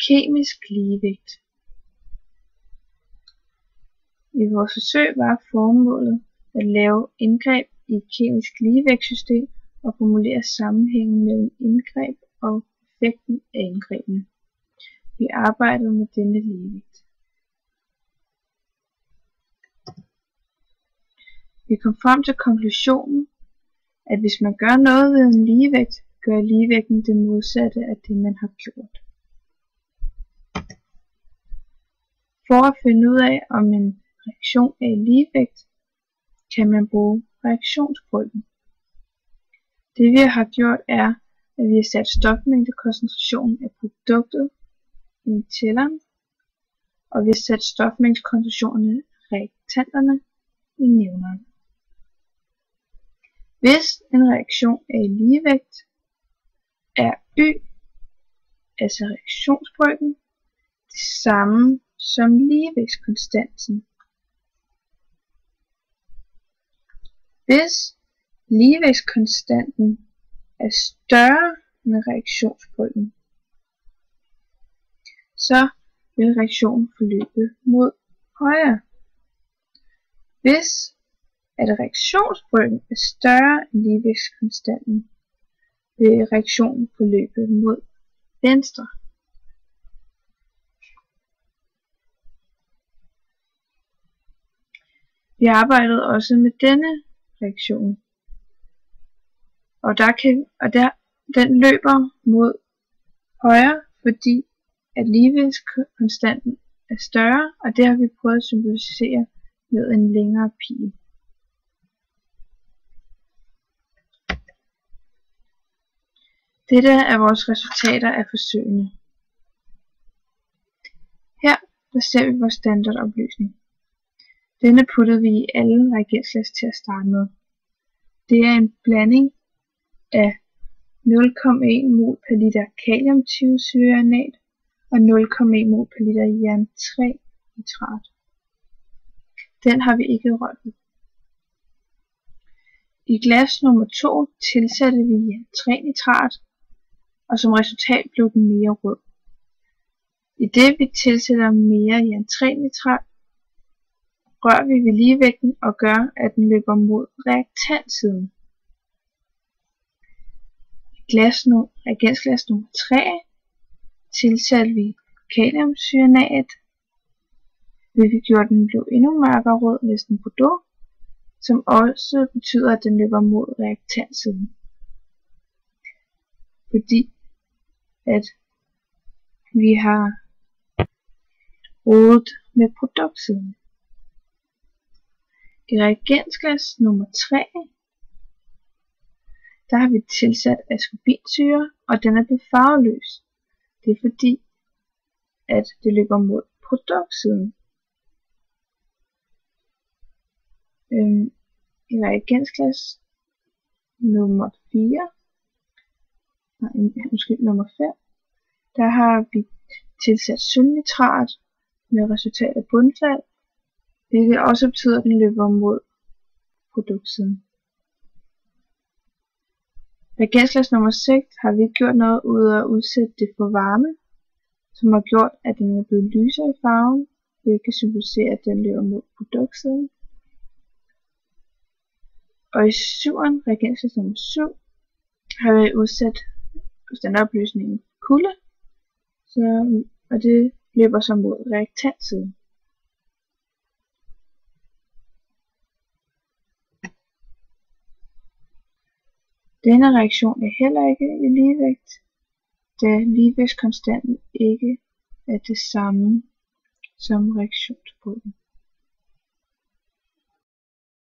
Kemisk ligevægt. I vores forsøg var formålet at lave indgreb i et kemisk ligevægtssystem og formulere sammenhængen mellem indgreb og effekten af indgrebene. Vi arbejdede med denne ligevægt. Vi kom frem til konklusionen, at hvis man gør noget ved en ligevægt, gør ligevægten det modsatte af det, man har gjort. For at finde ud af, om en reaktion er i ligevægt, kan man bruge reaktionsbrøken. Det vi har gjort er, at vi har sat stofmængdekoncentrationen af produktet i tælleren, og vi har sat stofmængdekoncentrationen af reaktanterne i nævneren. Hvis en reaktion er i ligevægt, er Y, altså reaktionsbrøken, det samme som ligevægtskonstanten. Hvis ligevægtskonstanten er større end reaktionsbrøken, så vil reaktionen forløbe mod højre. Hvis at reaktionsbrøken er større end ligevægtskonstanten, vil reaktionen forløbe mod venstre. Vi arbejdede også med denne reaktion, og den løber mod højre, fordi at ligevægtskonstanten er større, og det har vi prøvet at symbolisere med en længere pil. Dette er vores resultater af forsøgene. Her ser vi vores standardopløsning. Denne puttede vi i alle reagensglas til at starte med. Det er en blanding af 0,1 mol per liter kaliumtiocyanat og 0,1 mol per liter jern 3 nitrat. Den har vi ikke rørt ved. I glas nummer 2 tilsatte vi jern 3 nitrat, og som resultat blev den mere rød. I det vi tilsætter mere jern 3 nitrat, rører vi ved ligevægten og gør, at den løber mod reaktantsiden. I reagensglas nummer 3 tilsatte vi kaliumcyanat, hvilket gjorde, at den blev endnu mørkere rød, næsten bordeaux, som også betyder, at den løber mod reaktantsiden. Fordi at vi har rodet med produktsiden. I reagensglas nummer 3, der har vi tilsat ascorbinsyre, og den er blevet farveløs. Det er fordi, at det løber mod produktsiden. I reagensglas nummer 5, der har vi tilsat sølvnitrat med resultat af bundfald, hvilket også betyder, at den løber mod produktsiden. Reagensglas nummer 6 har vi ikke gjort noget ud af at udsætte det for varme, som har gjort, at den er blevet lysere i farven, hvilket symboliserer, at den løber mod produktsiden. Og i reagensglas nummer 7 har vi udsat standardopløsningen kulde, og det løber så mod reaktantsiden. Denne reaktion er heller ikke i ligevægt, da ligevægtskonstanten ikke er det samme som reaktionsbrøken.